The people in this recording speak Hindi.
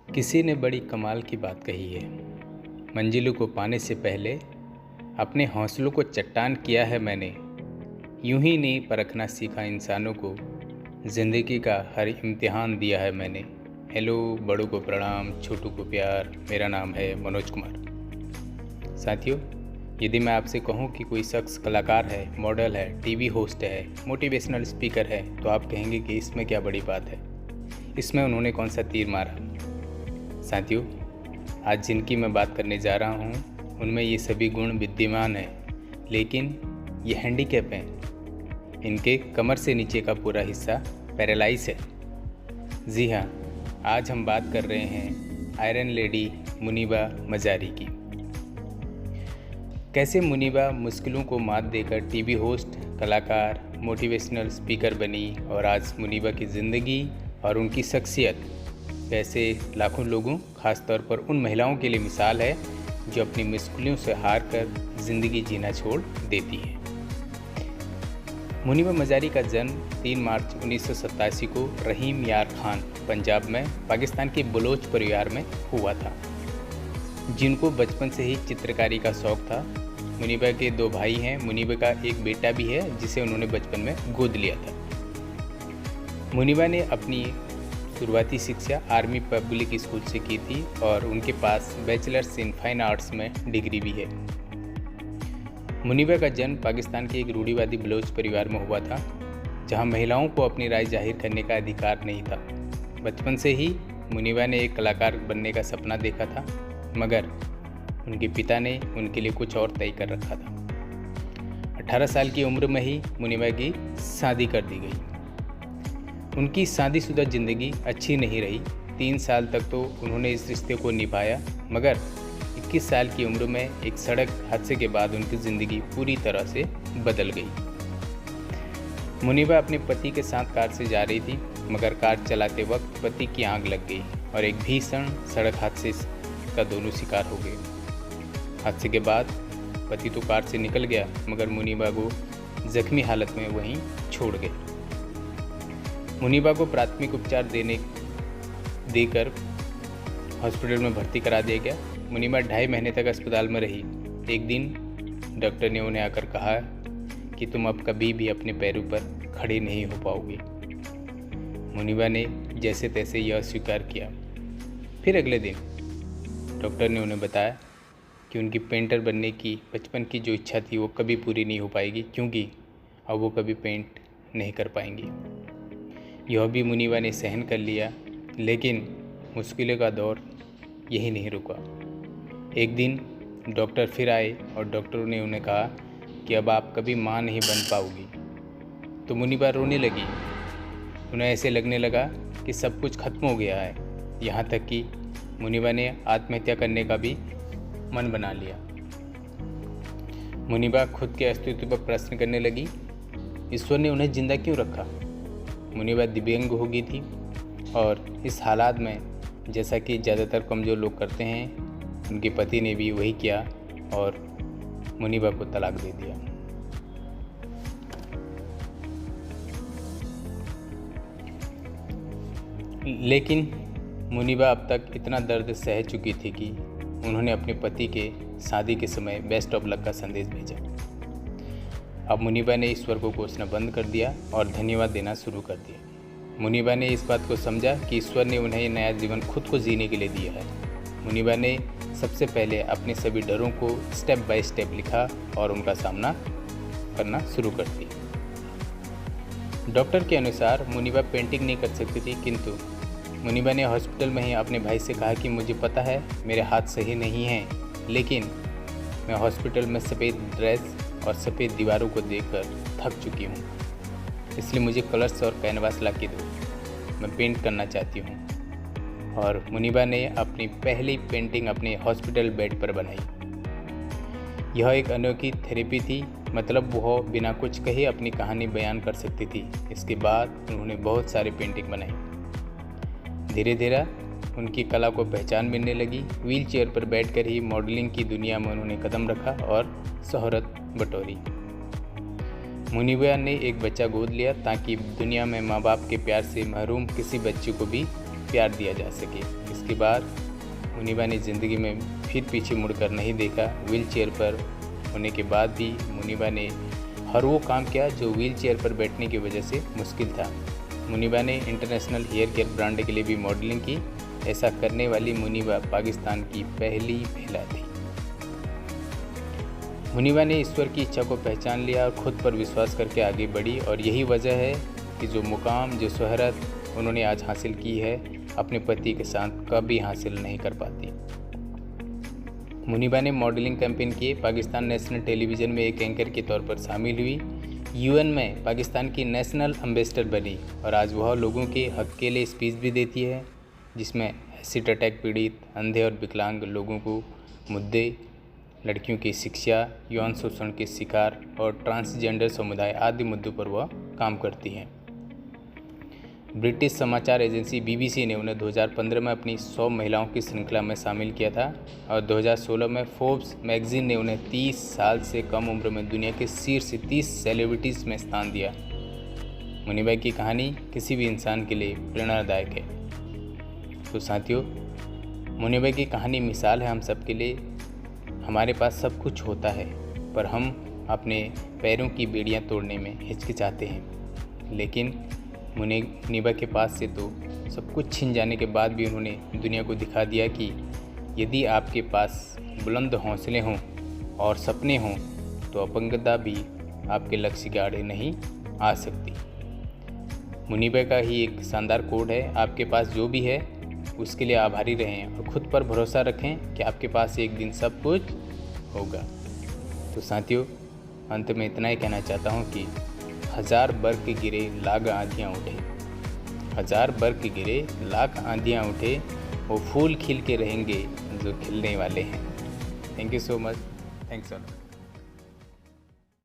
किसी ने बड़ी कमाल की बात कही है। मंजिलों को पाने से पहले अपने हौसलों को चट्टान किया है मैंने। यूं ही नहीं परखना सीखा इंसानों को, ज़िंदगी का हर इम्तिहान दिया है मैंने। हेलो, बड़ों को प्रणाम, छोटों को प्यार। मेरा नाम है मनोज कुमार। साथियों, यदि मैं आपसे कहूं कि कोई शख्स कलाकार है, मॉडल है, टीवी होस्ट है, मोटिवेशनल स्पीकर है, तो आप कहेंगे कि इसमें क्या बड़ी बात है, इसमें उन्होंने कौन सा तीर मारा। साथियों, आज जिनकी मैं बात करने जा रहा हूँ उनमें ये सभी गुण विद्यमान हैं, लेकिन ये हैंडीकैप हैं। इनके कमर से नीचे का पूरा हिस्सा पैरालाइज है। जी हाँ, आज हम बात कर रहे हैं आयरन लेडी मुनीबा मज़ारी की। कैसे मुनीबा मुश्किलों को मात देकर टीवी होस्ट, कलाकार, मोटिवेशनल स्पीकर बनी और आज मुनीबा की ज़िंदगी और उनकी शख्सियत कैसे लाखों लोगों, ख़ासतौर पर उन महिलाओं के लिए मिसाल है जो अपनी मुश्किलों से हार कर ज़िंदगी जीना छोड़ देती है। मुनीबा मज़ारी का जन्म 3 मार्च 1987 को रहीम यार खान, पंजाब में पाकिस्तान के बलोच परिवार में हुआ था, जिनको बचपन से ही चित्रकारी का शौक़ था। मुनीबा के 2 भाई हैं। मुनीबा का एक बेटा भी है जिसे उन्होंने बचपन में गोद लिया था। मुनीबा ने अपनी शुरुआती शिक्षा आर्मी पब्लिक स्कूल से की थी और उनके पास बैचलर्स इन फाइन आर्ट्स में डिग्री भी है। मुनीबा का जन्म पाकिस्तान के एक रूढ़िवादी बलोच परिवार में हुआ था, जहां महिलाओं को अपनी राय जाहिर करने का अधिकार नहीं था। बचपन से ही मुनीबा ने एक कलाकार बनने का सपना देखा था, मगर उनके पिता ने उनके लिए कुछ और तय कर रखा था। 18 साल की उम्र में ही मुनीबा की शादी कर दी गई। उनकी शादीशुदा ज़िंदगी अच्छी नहीं रही। 3 साल तक तो उन्होंने इस रिश्ते को निभाया, मगर 21 साल की उम्र में एक सड़क हादसे के बाद उनकी ज़िंदगी पूरी तरह से बदल गई। मुनीबा अपने पति के साथ कार से जा रही थी, मगर कार चलाते वक्त पति की आग लग गई और एक भीषण सड़क हादसे का दोनों शिकार हो गए। हादसे के बाद पति तो कार से निकल गया, मगर मुनीबा को जख्मी हालत में वहीं छोड़ गए। मुनीबा को प्राथमिक उपचार देकर हॉस्पिटल में भर्ती करा दिया गया। मुनीबा 2.5 महीने तक अस्पताल में रही। एक दिन डॉक्टर ने उन्हें आकर कहा कि तुम अब कभी भी अपने पैरों पर खड़े नहीं हो पाओगे। मुनीबा ने जैसे तैसे यह स्वीकार किया। फिर अगले दिन डॉक्टर ने उन्हें बताया कि उनकी पेंटर बनने की बचपन की जो इच्छा थी वो कभी पूरी नहीं हो पाएगी, क्योंकि अब वो कभी पेंट नहीं कर पाएंगी। यह भी मुनीबा ने सहन कर लिया, लेकिन मुश्किलों का दौर यही नहीं रुका। एक दिन डॉक्टर फिर आए और डॉक्टरों ने उन्हें कहा कि अब आप कभी माँ नहीं बन पाओगी। तो मुनीबा रोने लगी। उन्हें ऐसे लगने लगा कि सब कुछ खत्म हो गया है। यहाँ तक कि मुनीबा ने आत्महत्या करने का भी मन बना लिया। मुनीबा खुद के अस्तित्व पर प्रश्न करने लगी, ईश्वर ने उन्हें जिंदा क्यों रखा। मुनीबा दिव्यांग हो गई थी और इस हालात में, जैसा कि ज़्यादातर कमज़ोर लोग करते हैं, उनके पति ने भी वही किया और मुनीबा को तलाक दे दिया। लेकिन मुनीबा अब तक इतना दर्द सह चुकी थी कि उन्होंने अपने पति के शादी के समय बेस्ट ऑफ लक का संदेश भेजा। अब मुनीबा ने ईश्वर को कोसना बंद कर दिया और धन्यवाद देना शुरू कर दिया। मुनीबा ने इस बात को समझा कि ईश्वर ने उन्हें नया जीवन खुद को जीने के लिए दिया है। मुनीबा ने सबसे पहले अपने सभी डरों को स्टेप बाय स्टेप लिखा और उनका सामना करना शुरू कर दिया। डॉक्टर के अनुसार मुनीबा पेंटिंग नहीं कर सकती थी, किंतु मुनीबा ने हॉस्पिटल में ही अपने भाई से कहा कि मुझे पता है मेरे हाथ सही नहीं हैं, लेकिन मैं हॉस्पिटल में सफ़ेद ड्रेस और सफ़ेद दीवारों को देखकर थक चुकी हूँ, इसलिए मुझे कलर्स और कैनवास ला के दो, मैं पेंट करना चाहती हूँ। और मुनीबा ने अपनी पहली पेंटिंग अपने हॉस्पिटल बेड पर बनाई। यह एक अनोखी थेरेपी थी, मतलब वह बिना कुछ कहे अपनी कहानी बयान कर सकती थी। इसके बाद उन्होंने बहुत सारे पेंटिंग बनाई। धीरे धीरे उनकी कला को पहचान मिलने लगी। व्हील चेयर पर बैठकर ही मॉडलिंग की दुनिया में उन्होंने कदम रखा और शोहरत बटोरी। मुनीबा ने एक बच्चा गोद लिया ताकि दुनिया में माँ बाप के प्यार से महरूम किसी बच्चे को भी प्यार दिया जा सके। इसके बाद मुनीबा ने ज़िंदगी में फिर पीछे मुड़कर नहीं देखा। व्हील चेयर पर होने के बाद भी मुनीबा ने हर वो काम किया जो व्हील चेयर पर बैठने की वजह से मुश्किल था। मुनीबा ने इंटरनेशनल हेयर केयर ब्रांड के लिए भी मॉडलिंग की। ऐसा करने वाली मुनीबा पाकिस्तान की पहली महिला थी। मुनीबा ने ईश्वर की इच्छा को पहचान लिया और खुद पर विश्वास करके आगे बढ़ी, और यही वजह है कि जो मुकाम, जो शोहरत उन्होंने आज हासिल की है, अपने पति के साथ कभी हासिल नहीं कर पाती। मुनीबा ने मॉडलिंग कैंपेन किए, पाकिस्तान नेशनल टेलीविज़न में एक एंकर के तौर पर शामिल हुई, यूएन में पाकिस्तान की नेशनल एम्बेसडर बनी, और आज वह लोगों के हक के लिए स्पीच भी देती है, जिसमें एसिड अटैक पीड़ित, अंधे और विकलांग लोगों को मुद्दे, लड़कियों की शिक्षा, यौन शोषण के शिकार और ट्रांसजेंडर समुदाय आदि मुद्दों पर वह काम करती हैं। ब्रिटिश समाचार एजेंसी बीबीसी ने उन्हें 2015 में अपनी 100 महिलाओं की श्रृंखला में शामिल किया था, और 2016 में फोर्ब्स मैगजीन ने उन्हें 30 साल से कम उम्र में दुनिया के शीर्ष 30 सेलिब्रिटीज़ में स्थान दिया। मुनीबा की कहानी किसी भी इंसान के लिए प्रेरणादायक है। तो साथियों, मुनीबा की कहानी मिसाल है हम सब के लिए। हमारे पास सब कुछ होता है, पर हम अपने पैरों की बेड़ियां तोड़ने में हिचकिचाते हैं। लेकिन मुनीबा के पास से तो सब कुछ छिन जाने के बाद भी उन्होंने दुनिया को दिखा दिया कि यदि आपके पास बुलंद हौसले हों और सपने हों, तो अपंगता भी आपके लक्ष्य के आड़े नहीं आ सकती। मुनीबा का ही एक शानदार कोड है, आपके पास जो भी है उसके लिए आभारी रहें और खुद पर भरोसा रखें कि आपके पास एक दिन सब कुछ होगा। तो साथियों, अंत में इतना ही कहना चाहता हूँ कि 1000 बर्फ गिरे लाख आंधियाँ उठे, 1000 बर्फ गिरे लाख आंधियाँ उठे, वो फूल खिल के रहेंगे जो खिलने वाले हैं। Thank you so much. Thanks a lot.